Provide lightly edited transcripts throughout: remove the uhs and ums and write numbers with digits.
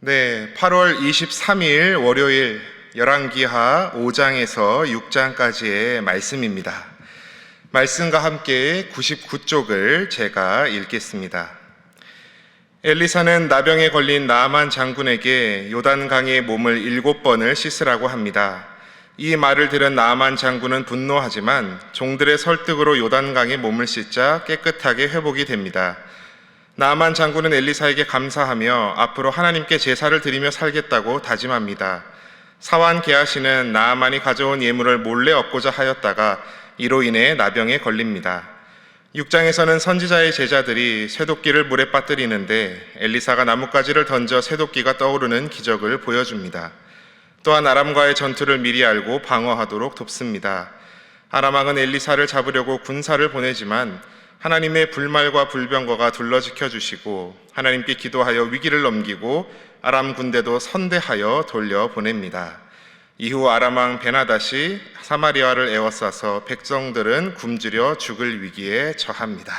네, 8월 23일 월요일 열왕기하 5장에서 6장까지의 말씀입니다. 말씀과 함께 99쪽을 제가 읽겠습니다. 엘리사는 나병에 걸린 나아만 장군에게 요단강에 몸을 7번을 씻으라고 합니다. 이 말을 들은 나아만 장군은 분노하지만 종들의 설득으로 요단강에 몸을 씻자 깨끗하게 회복이 됩니다. 나아만 장군은 엘리사에게 감사하며 앞으로 하나님께 제사를 드리며 살겠다고 다짐합니다. 사환 게하시는 나아만이 가져온 예물을 몰래 얻고자 하였다가 이로 인해 나병에 걸립니다. 6장에서는 선지자의 제자들이 쇠도끼를 물에 빠뜨리는데 엘리사가 나뭇가지를 던져 쇠도끼가 떠오르는 기적을 보여줍니다. 또한 아람과의 전투를 미리 알고 방어하도록 돕습니다. 아람 왕은 엘리사를 잡으려고 군사를 보내지만 하나님의 불말과 불병거가 둘러 지켜주시고 하나님께 기도하여 위기를 넘기고 아람 군대도 선대하여 돌려보냅니다. 이후 아람 왕 베나닷이 사마리아를 에워싸서 백성들은 굶주려 죽을 위기에 처합니다.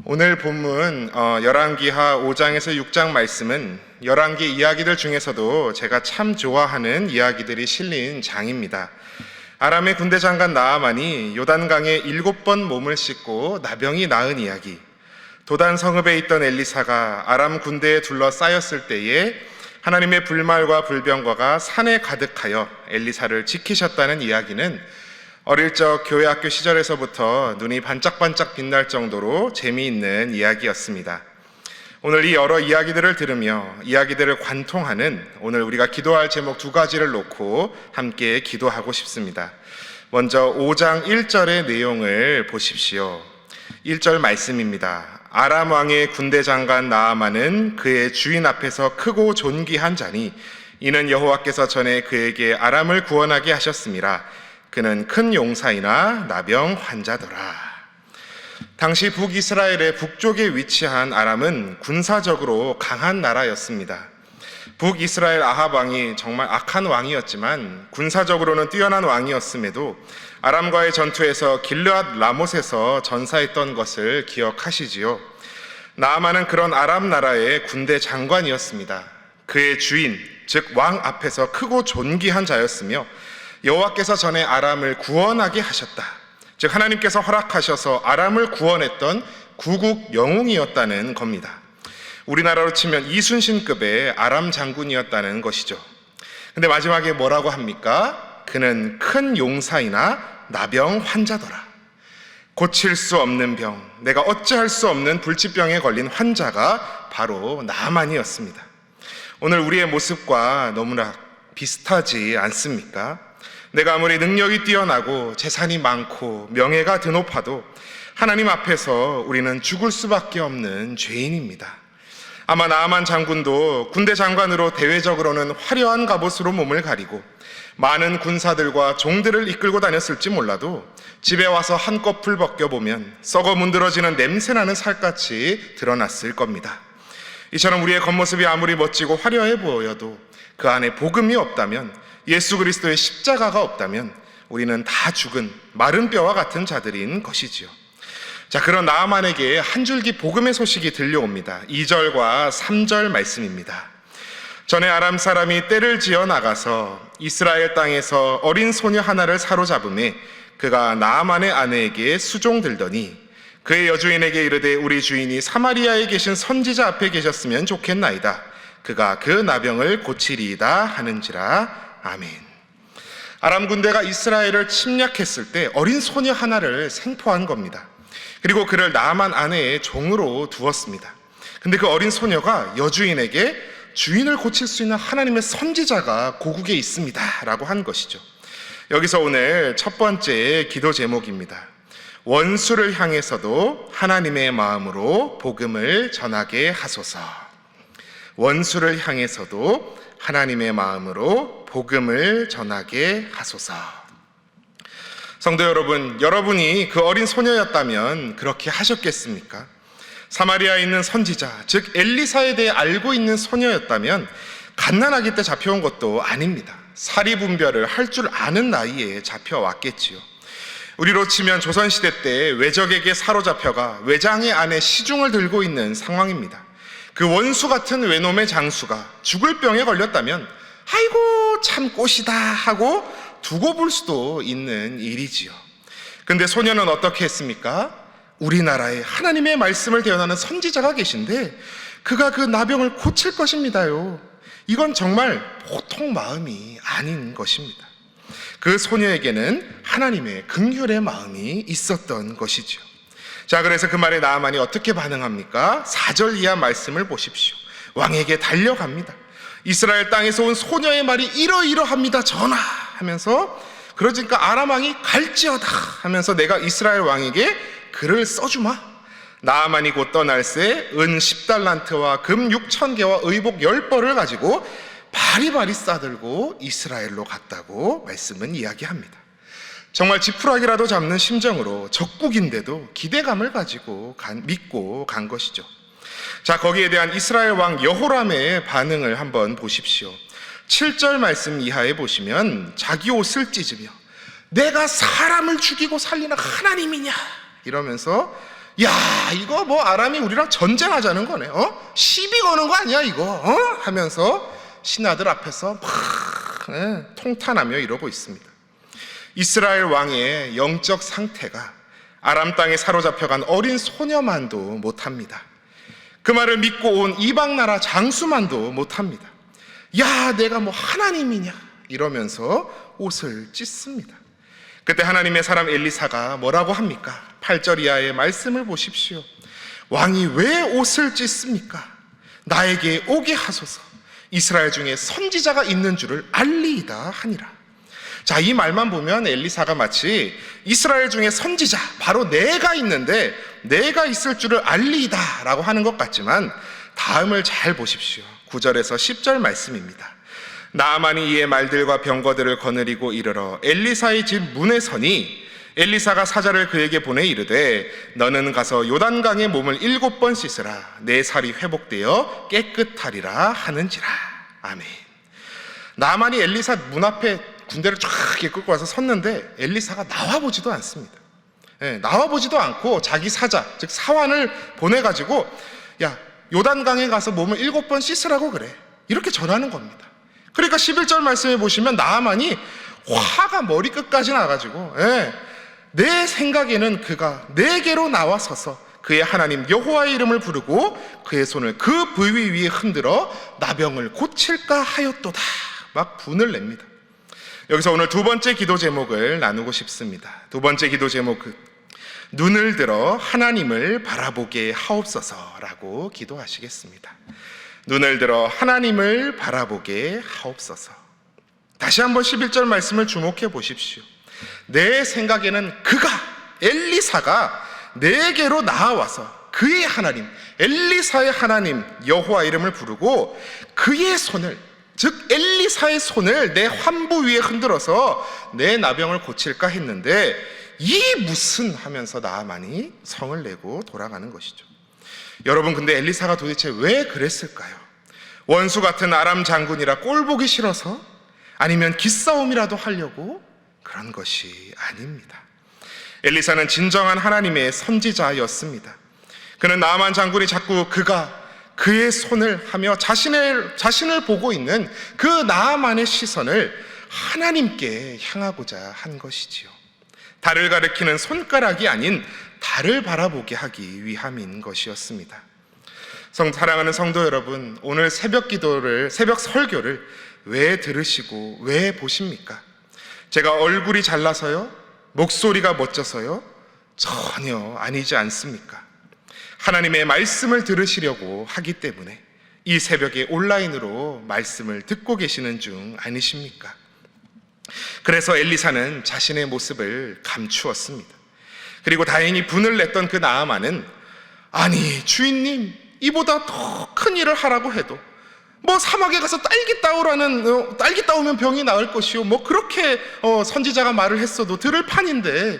오늘 본문 열왕기하 5장에서 6장 말씀은 열왕기 이야기들 중에서도 제가 참 좋아하는 이야기들이 실린 장입니다. 아람의 군대 장관 나아만이 요단강에 7번 몸을 씻고 나병이 나은 이야기, 도단 성읍에 있던 엘리사가 아람 군대에 둘러싸였을 때에 하나님의 불말과 불병거가 산에 가득하여 엘리사를 지키셨다는 이야기는 어릴 적 교회 학교 시절에서부터 눈이 반짝반짝 빛날 정도로 재미있는 이야기였습니다. 오늘 이 여러 이야기들을 들으며 이야기들을 관통하는 오늘 우리가 기도할 제목 2가지를 놓고 함께 기도하고 싶습니다. 먼저 5장 1절의 내용을 보십시오. 1절 말씀입니다. 아람 왕의 군대 장관 나아만은 그의 주인 앞에서 크고 존귀한 자니 이는 여호와께서 전에 그에게 아람을 구원하게 하셨음이라. 그는 큰 용사이나 나병 환자더라. 당시 북이스라엘의 북쪽에 위치한 아람은 군사적으로 강한 나라였습니다. 북이스라엘 아합 왕이 정말 악한 왕이었지만 군사적으로는 뛰어난 왕이었음에도 아람과의 전투에서 길르앗 라못에서 전사했던 것을 기억하시지요. 나아만은 그런 아람 나라의 군대 장관이었습니다. 그의 주인, 즉 왕 앞에서 크고 존귀한 자였으며 여호와께서 전에 아람을 구원하게 하셨다. 즉 하나님께서 허락하셔서 아람을 구원했던 구국 영웅이었다는 겁니다. 우리나라로 치면 이순신급의 아람 장군이었다는 것이죠. 근데 마지막에 뭐라고 합니까? 그는 큰 용사이나 나병 환자더라. 고칠 수 없는 병, 내가 어찌할 수 없는 불치병에 걸린 환자가 바로 나아만이었습니다. 오늘 우리의 모습과 너무나 비슷하지 않습니까? 내가 아무리 능력이 뛰어나고 재산이 많고 명예가 드높아도 하나님 앞에서 우리는 죽을 수밖에 없는 죄인입니다. 아마 나아만 장군도 군대 장관으로 대외적으로는 화려한 갑옷으로 몸을 가리고 많은 군사들과 종들을 이끌고 다녔을지 몰라도 집에 와서 한꺼풀 벗겨보면 썩어 문드러지는 냄새나는 살갗이 드러났을 겁니다. 이처럼 우리의 겉모습이 아무리 멋지고 화려해 보여도 그 안에 복음이 없다면, 예수 그리스도의 십자가가 없다면 우리는 다 죽은 마른 뼈와 같은 자들인 것이지요. 자, 그런 나아만에게 한 줄기 복음의 소식이 들려옵니다. 2절과 3절 말씀입니다. 전에 아람 사람이 떼를 지어 나가서 이스라엘 땅에서 어린 소녀 하나를 사로잡음에 그가 나아만의 아내에게 수종들더니 그의 여주인에게 이르되 우리 주인이 사마리아에 계신 선지자 앞에 계셨으면 좋겠나이다. 그가 그 나병을 고치리이다 하는지라. 아멘. 아람 군대가 이스라엘을 침략했을 때 어린 소녀 하나를 생포한 겁니다. 그리고 그를 나아만 아내의 종으로 두었습니다. 근데 그 어린 소녀가 여주인에게 주인을 고칠 수 있는 하나님의 선지자가 고국에 있습니다 라고 한 것이죠. 여기서 오늘 첫 번째 기도 제목입니다. 원수를 향해서도 하나님의 마음으로 복음을 전하게 하소서. 원수를 향해서도 하나님의 마음으로 복음을 전하게 하소서. 성도 여러분, 여러분이 그 어린 소녀였다면 그렇게 하셨겠습니까? 사마리아에 있는 선지자, 즉 엘리사에 대해 알고 있는 소녀였다면 갓난아기 때 잡혀온 것도 아닙니다. 사리분별을 할 줄 아는 나이에 잡혀왔겠지요. 우리로 치면 조선시대 때 외적에게 사로잡혀가 외장의 안에 시중을 들고 있는 상황입니다. 그 원수 같은 외놈의 장수가 죽을 병에 걸렸다면 아이고 참 꽃이다 하고 두고 볼 수도 있는 일이지요. 근데 소녀는 어떻게 했습니까? 우리나라에 하나님의 말씀을 대언하는 선지자가 계신데 그가 그 나병을 고칠 것입니다요. 이건 정말 보통 마음이 아닌 것입니다. 그 소녀에게는 하나님의 긍휼의 마음이 있었던 것이죠. 자, 그래서 그 말에 나아만이 어떻게 반응합니까? 4절 이하 말씀을 보십시오. 왕에게 달려갑니다. 이스라엘 땅에서 온 소녀의 말이 이러이러합니다 전하 하면서, 그러니까 아람 왕이 갈지어다 하면서 내가 이스라엘 왕에게 글을 써주마. 나아만이 곧 떠날새 은 10달란트와 금 6,000개와 의복 10벌을 가지고 바리바리 싸들고 이스라엘로 갔다고 말씀은 이야기합니다. 정말 지푸라기라도 잡는 심정으로 적국인데도 기대감을 가지고 믿고 간 것이죠. 자, 거기에 대한 이스라엘 왕 여호람의 반응을 한번 보십시오. 7절 말씀 이하에 보시면 자기 옷을 찢으며 내가 사람을 죽이고 살리는 하나님이냐 이러면서, 야 이거 뭐 아람이 우리랑 전쟁하자는 거네, 시비 거는 거 아니야 이거, 하면서 신하들 앞에서 막 통탄하며 이러고 있습니다. 이스라엘 왕의 영적 상태가 아람 땅에 사로잡혀간 어린 소녀만도 못합니다. 그 말을 믿고 온 이방 나라 장수만도 못합니다. 야 내가 뭐 하나님이냐 이러면서 옷을 찢습니다. 그때 하나님의 사람 엘리사가 뭐라고 합니까? 8절 이하의 말씀을 보십시오. 왕이 왜 옷을 찢습니까? 나에게 오게 하소서. 이스라엘 중에 선지자가 있는 줄을 알리이다 하니라. 자, 이 말만 보면 엘리사가 마치 이스라엘 중에 선지자 바로 내가 있는데 내가 있을 줄을 알리이다 라고 하는 것 같지만 다음을 잘 보십시오. 9절에서 10절 말씀입니다. 나아만이 이의 말들과 병거들을 거느리고 이르러 엘리사의 집 문에 서니 엘리사가 사자를 그에게 보내 이르되 너는 가서 요단강에 몸을 7번 씻으라. 내 살이 회복되어 깨끗하리라 하는지라. 아멘. 나아만이 엘리사 문 앞에 군대를 쫙 끌고 와서 섰는데 엘리사가 나와보지도 않습니다. 나와보지도 않고 자기 사자, 즉 사환을 보내가지고 야 요단강에 가서 몸을 7번 씻으라고 그래, 이렇게 전하는 겁니다. 그러니까 11절 말씀에 보시면 나아만이 화가 머리끝까지 나가지고 내 생각에는 그가 내게로 나와서서 그의 하나님 여호와의 이름을 부르고 그의 손을 그 부위 위에 흔들어 나병을 고칠까 하였도다, 막 분을 냅니다. 여기서 오늘 두 번째 기도 제목을 나누고 싶습니다. 두 번째 기도 제목은 눈을 들어 하나님을 바라보게 하옵소서라고 기도하시겠습니다. 눈을 들어 하나님을 바라보게 하옵소서. 다시 한번 11절 말씀을 주목해 보십시오. 내 생각에는 그가, 엘리사가 내게로 나와서 그의 하나님, 엘리사의 하나님 여호와 이름을 부르고 그의 손을, 즉 엘리사의 손을 내 환부 위에 흔들어서 내 나병을 고칠까 했는데 이 무슨 하면서 나아만이 성을 내고 돌아가는 것이죠. 여러분, 근데 엘리사가 도대체 왜 그랬을까요? 원수 같은 아람 장군이라 꼴보기 싫어서? 아니면 기싸움이라도 하려고? 그런 것이 아닙니다. 엘리사는 진정한 하나님의 선지자였습니다. 그는 나아만 장군이 자꾸 그의 손을 하며 자신을 보고 있는 그 나아만의 시선을 하나님께 향하고자 한 것이지요. 달을 가리키는 손가락이 아닌 달을 바라보게 하기 위함인 것이었습니다. 사랑하는 성도 여러분, 오늘 새벽 설교를 왜 들으시고 왜 보십니까? 제가 얼굴이 잘나서요? 목소리가 멋져서요? 전혀 아니지 않습니까? 하나님의 말씀을 들으시려고 하기 때문에 이 새벽에 온라인으로 말씀을 듣고 계시는 중 아니십니까? 그래서 엘리사는 자신의 모습을 감추었습니다. 그리고 다행히 분을 냈던 그 나아만은 아니 주인님, 이보다 더 큰 일을 하라고 해도 뭐 사막에 가서 딸기 따오면 병이 나을 것이요, 뭐 그렇게 선지자가 말을 했어도 들을 판인데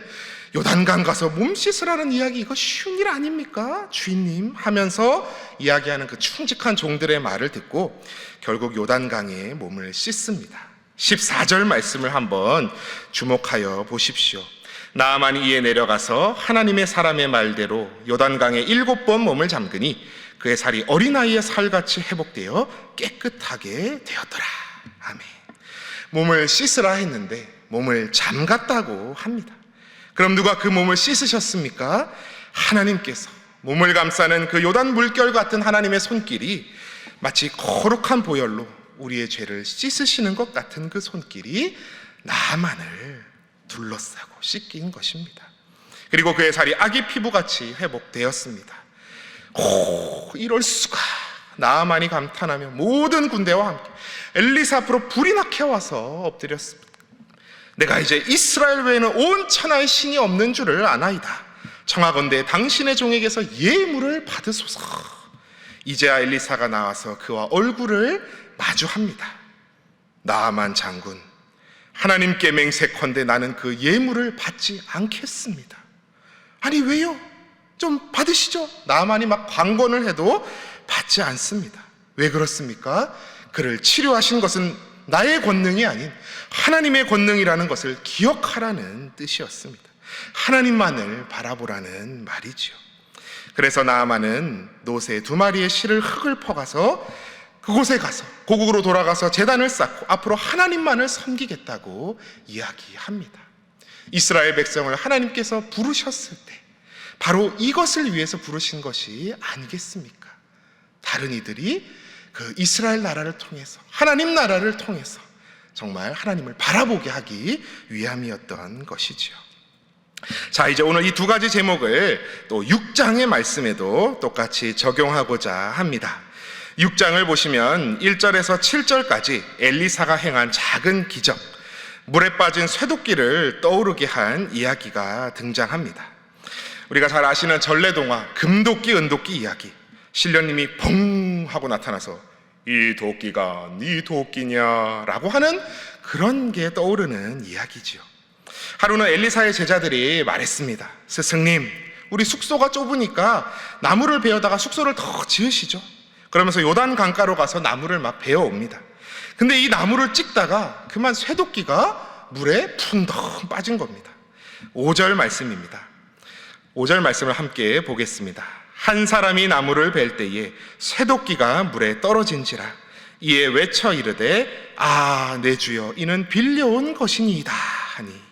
요단강 가서 몸 씻으라는 이야기, 이거 쉬운 일 아닙니까 주인님 하면서 이야기하는 그 충직한 종들의 말을 듣고 결국 요단강에 몸을 씻습니다. 14절 말씀을 한번 주목하여 보십시오. 나아만이 이에 내려가서 하나님의 사람의 말대로 요단강에 7번 몸을 잠그니 그의 살이 어린아이의 살같이 회복되어 깨끗하게 되었더라. 아멘. 몸을 씻으라 했는데 몸을 잠갔다고 합니다. 그럼 누가 그 몸을 씻으셨습니까? 하나님께서. 몸을 감싸는 그 요단 물결 같은 하나님의 손길이 마치 거룩한 보혈로 우리의 죄를 씻으시는 것 같은 그 손길이 나아만을 둘러싸고 씻긴 것입니다. 그리고 그의 살이 아기 피부같이 회복되었습니다. 이럴 수가. 나아만이 감탄하며 모든 군대와 함께 엘리사 앞으로 불이 나게 와서 엎드렸습니다. 내가 이제 이스라엘 외에는 온 천하의 신이 없는 줄을 아나이다. 청하건대 당신의 종에게서 예물을 받으소서. 이제야 엘리사가 나와서 그와 얼굴을 마주합니다. 나아만 장군, 하나님께 맹세컨대 나는 그 예물을 받지 않겠습니다. 아니 왜요? 좀 받으시죠. 나아만이 막 관건을 해도 받지 않습니다. 왜 그렇습니까? 그를 치료하신 것은 나의 권능이 아닌 하나님의 권능이라는 것을 기억하라는 뜻이었습니다. 하나님만을 바라보라는 말이지요. 그래서 나아만은 노새 2마리의 실을 흙을 퍼가서 그곳에 가서 고국으로 돌아가서 제단을 쌓고 앞으로 하나님만을 섬기겠다고 이야기합니다. 이스라엘 백성을 하나님께서 부르셨을 때 바로 이것을 위해서 부르신 것이 아니겠습니까? 다른 이들이 그 이스라엘 나라를 통해서, 하나님 나라를 통해서 정말 하나님을 바라보게 하기 위함이었던 것이지요. 자, 이제 오늘 이 2가지 제목을 또 6장의 말씀에도 똑같이 적용하고자 합니다. 6장을 보시면 1절에서 7절까지 엘리사가 행한 작은 기적, 물에 빠진 쇠도끼를 떠오르게 한 이야기가 등장합니다. 우리가 잘 아시는 전래동화 금도끼 은도끼 이야기. 신령님이 펑 하고 나타나서 이 도끼가 네 도끼냐라고 하는 그런 게 떠오르는 이야기지요. 하루는 엘리사의 제자들이 말했습니다. 스승님, 우리 숙소가 좁으니까 나무를 베어다가 숙소를 더 지으시죠. 그러면서 요단 강가로 가서 나무를 막 베어옵니다. 근데 이 나무를 찍다가 그만 쇠도끼가 물에 풍덩 빠진 겁니다. 5절 말씀입니다. 5절 말씀을 함께 보겠습니다. 한 사람이 나무를 벨 때에 쇠도끼가 물에 떨어진지라. 이에 외쳐 이르되 아, 내 주여, 이는 빌려온 것이니이다 하니.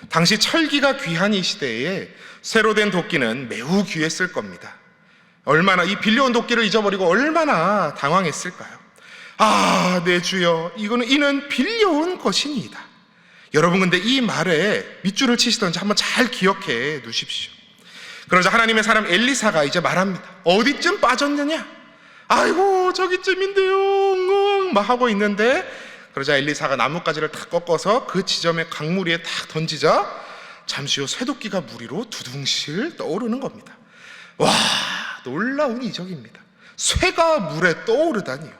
당시 철기가 귀한 이 시대에 쇠로 된 도끼는 매우 귀했을 겁니다. 얼마나 이 빌려온 도끼를 잊어버리고 얼마나 당황했을까요? 아, 내 주여, 이는 빌려온 것이니이다. 여러분, 근데 이 말에 밑줄을 치시던지 한번 잘 기억해 두십시오. 그러자 하나님의 사람 엘리사가 이제 말합니다. 어디쯤 빠졌느냐? 아이고, 저기쯤인데요. 막 하고 있는데, 그러자 엘리사가 나뭇가지를 탁 꺾어서 그 지점에 강물 위에 탁 던지자 잠시 후 쇠도끼가 물 위로 두둥실 떠오르는 겁니다. 와, 놀라운 이적입니다. 쇠가 물에 떠오르다니요.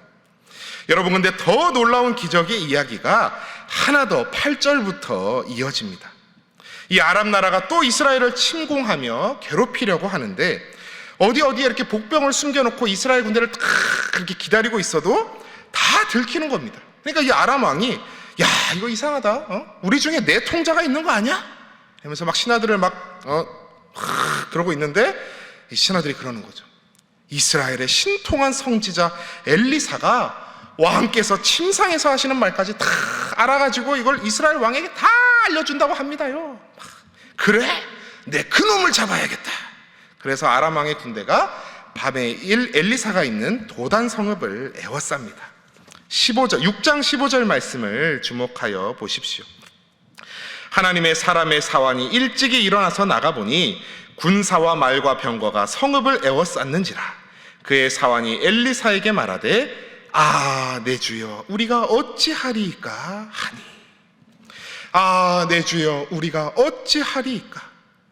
여러분, 근데 더 놀라운 기적의 이야기가 하나 더 8절부터 이어집니다. 이 아람 나라가 또 이스라엘을 침공하며 괴롭히려고 하는데 어디에 이렇게 복병을 숨겨놓고 이스라엘 군대를 딱 그렇게 기다리고 있어도 다 들키는 겁니다. 그러니까 이 아람 왕이 야, 이거 이상하다. 우리 중에 내 통자가 있는 거 아니야? 하면서 막 신하들을 그러고 있는데 이 신하들이 그러는 거죠. 이스라엘의 신통한 성지자 엘리사가 왕께서 침상에서 하시는 말까지 다 알아가지고 이걸 이스라엘 왕에게 다 알려준다고 합니다요. 그래? 내 그놈을 잡아야겠다. 그래서 아람 왕의 군대가 밤에 엘리사가 있는 도단 성읍을 에워쌉니다. 6장 15절 말씀을 주목하여 보십시오. 하나님의 사람의 사환이 일찍이 일어나서 나가보니 군사와 말과 병거가 성읍을 에워쌌는지라. 그의 사환이 엘리사에게 말하되 아, 내 주여, 우리가 어찌하리이까 하니. 아, 내 주여, 우리가 어찌하리이까.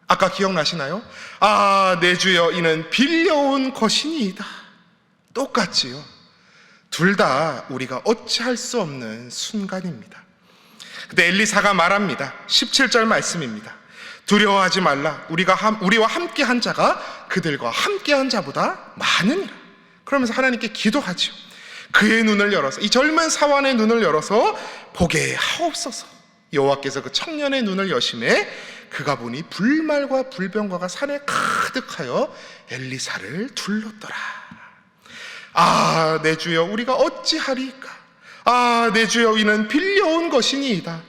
아까 기억나시나요? 아, 내 주여, 이는 빌려온 것이니이다. 똑같지요. 둘 다 우리가 어찌할 수 없는 순간입니다. 그때 엘리사가 말합니다. 17절 말씀입니다. 두려워하지 말라. 우리와 함께한 자가 그들과 함께한 자보다 많으니라. 그러면서 하나님께 기도하죠. 그의 눈을 열어서, 이 젊은 사환의 눈을 열어서 보게 하옵소서. 여호와께서 그 청년의 눈을 여심해 그가 보니 불말과 불병과가 산에 가득하여 엘리사를 둘렀더라. 아, 내 주여, 우리가 어찌하리까? 아, 내 주여, 이는 빌려온 것이니이다.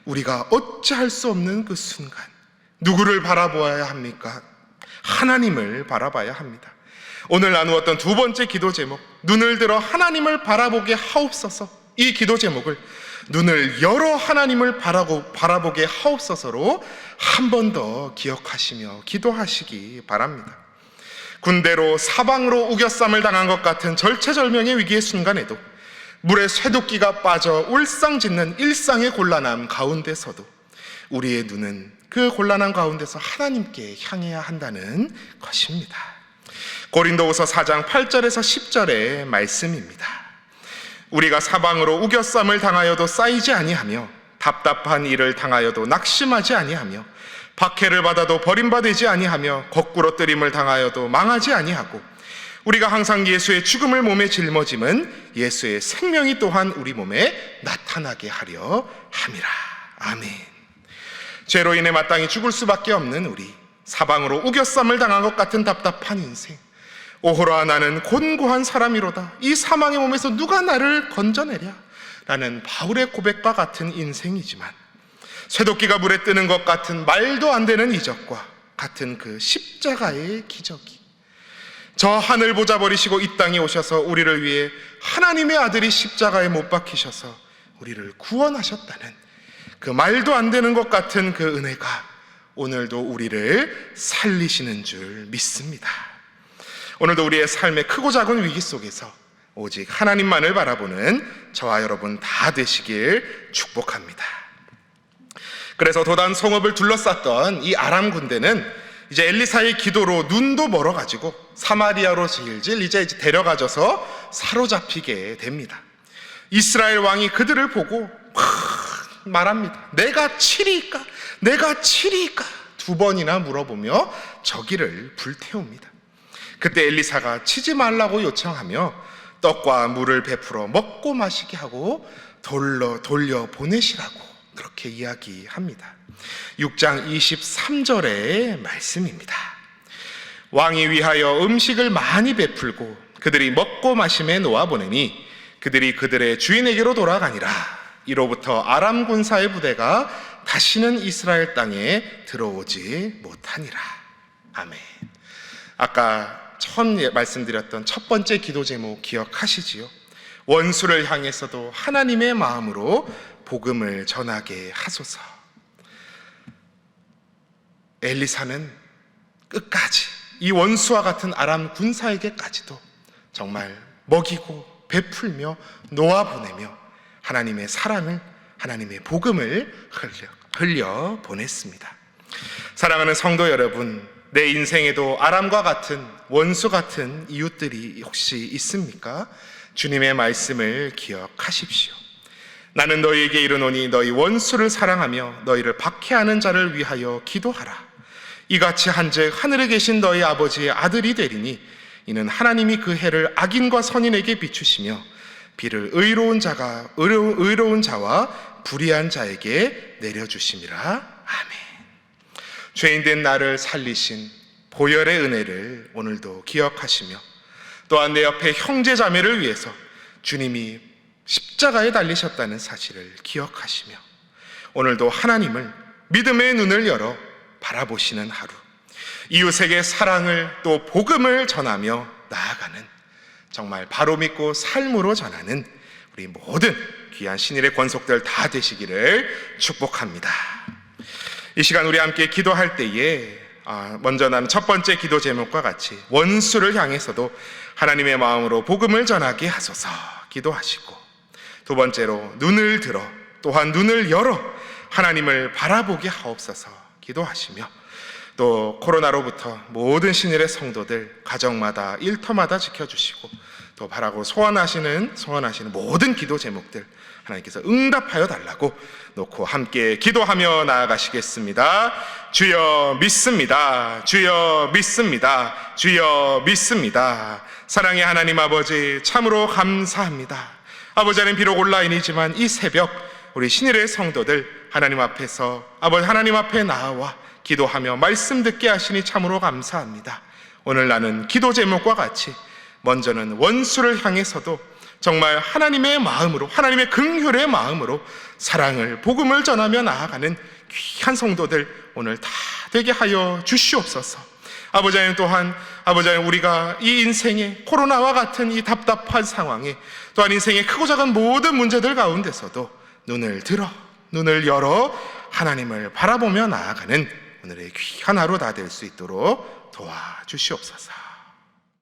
우리가 어찌할 수 없는 그 순간 누구를 바라보아야 합니까? 하나님을 바라봐야 합니다. 오늘 나누었던 두 번째 기도 제목, 눈을 들어 하나님을 바라보게 하옵소서. 이 기도 제목을 눈을 열어 하나님을 바라보게 하옵소서로 한 번 더 기억하시며 기도하시기 바랍니다. 군대로 사방으로 우겨쌈을 당한 것 같은 절체절명의 위기의 순간에도 물에 쇠도끼가 빠져 울상짓는 일상의 곤란함 가운데서도 우리의 눈은 그 곤란함 가운데서 하나님께 향해야 한다는 것입니다. 고린도후서 4장 8절에서 10절의 말씀입니다. 우리가 사방으로 우겨쌈을 당하여도 쌓이지 아니하며 답답한 일을 당하여도 낙심하지 아니하며 박해를 받아도 버림받지 아니하며 거꾸로 뜨림을 당하여도 망하지 아니하고 우리가 항상 예수의 죽음을 몸에 짊어짐은 예수의 생명이 또한 우리 몸에 나타나게 하려 함이라. 아멘. 죄로 인해 마땅히 죽을 수밖에 없는 우리, 사방으로 우겨쌈을 당한 것 같은 답답한 인생, 오호라 나는 곤고한 사람이로다. 이 사망의 몸에서 누가 나를 건져내랴? 라는 바울의 고백과 같은 인생이지만 쇠도끼가 물에 뜨는 것 같은 말도 안 되는 이적과 같은 그 십자가의 기적이 저 하늘 보자 버리시고 이 땅에 오셔서 우리를 위해 하나님의 아들이 십자가에 못 박히셔서 우리를 구원하셨다는 그 말도 안 되는 것 같은 그 은혜가 오늘도 우리를 살리시는 줄 믿습니다. 오늘도 우리의 삶의 크고 작은 위기 속에서 오직 하나님만을 바라보는 저와 여러분 다 되시길 축복합니다. 그래서 도단 성읍을 둘러쌌던 이 아람 군대는 이제 엘리사의 기도로 눈도 멀어가지고 사마리아로 질질 이제 데려가져서 사로잡히게 됩니다. 이스라엘 왕이 그들을 보고 말합니다. 내가 치리이까? 내가 치리이까? 두 번이나 물어보며 저기를 불태웁니다. 그때 엘리사가 치지 말라고 요청하며 떡과 물을 베풀어 먹고 마시게 하고 돌려 보내시라고 그렇게 이야기합니다. 6장 23절의 말씀입니다. 왕이 위하여 음식을 많이 베풀고 그들이 먹고 마심에 놓아보내니 그들이 그들의 주인에게로 돌아가니라. 이로부터 아람 군사의 부대가 다시는 이스라엘 땅에 들어오지 못하니라. 아멘. 아까 처음 말씀드렸던 첫 번째 기도 제목 기억하시지요? 원수를 향해서도 하나님의 마음으로 복음을 전하게 하소서. 엘리사는 끝까지 이 원수와 같은 아람 군사에게까지도 정말 먹이고 베풀며 놓아보내며 하나님의 사랑을, 하나님의 복음을 흘려 보냈습니다. 사랑하는 성도 여러분, 내 인생에도 아람과 같은 원수 같은 이웃들이 혹시 있습니까? 주님의 말씀을 기억하십시오. 나는 너희에게 이르노니 너희 원수를 사랑하며 너희를 박해하는 자를 위하여 기도하라. 이같이 한즉 하늘에 계신 너희 아버지의 아들이 되리니 이는 하나님이 그 해를 악인과 선인에게 비추시며 비를 의로운 자와 불의한 자에게 내려주심이라. 아멘. 죄인된 나를 살리신 보혈의 은혜를 오늘도 기억하시며 또한 내 옆에 형제 자매를 위해서 주님이 십자가에 달리셨다는 사실을 기억하시며 오늘도 하나님을 믿음의 눈을 열어 바라보시는 하루, 이웃에게 사랑을 또 복음을 전하며 나아가는 정말 바로 믿고 삶으로 전하는 우리 모든 귀한 신일의 권속들 다 되시기를 축복합니다. 이 시간 우리 함께 기도할 때에 먼저 나는 첫 번째 기도 제목과 같이 원수를 향해서도 하나님의 마음으로 복음을 전하게 하소서 기도하시고, 두 번째로 눈을 들어 또한 눈을 열어 하나님을 바라보게 하옵소서 기도하시며, 또 코로나로부터 모든 신일의 성도들 가정마다 일터마다 지켜주시고 또 바라고 소원하시는 모든 기도 제목들 하나님께서 응답하여 달라고 놓고 함께 기도하며 나아가시겠습니다. 주여 믿습니다. 주여 믿습니다. 주여 믿습니다. 사랑의 하나님 아버지, 참으로 감사합니다. 아버지 하나님, 비록 온라인이지만 이 새벽 우리 신일의 성도들 하나님 앞에서 아버지 하나님 앞에 나와 기도하며 말씀 듣게 하시니 참으로 감사합니다. 오늘 나는 기도 제목과 같이 먼저는 원수를 향해서도 정말 하나님의 마음으로, 하나님의 긍휼의 마음으로 사랑을, 복음을 전하며 나아가는 귀한 성도들 오늘 다 되게 하여 주시옵소서. 아버지 하나님, 또한 아버지 하나님, 우리가 이 인생의 코로나와 같은 이 답답한 상황에, 또한 인생의 크고 작은 모든 문제들 가운데서도 눈을 열어 하나님을 바라보며 나아가는 오늘의 귀한 하루 다 될 수 있도록 도와주시옵소서.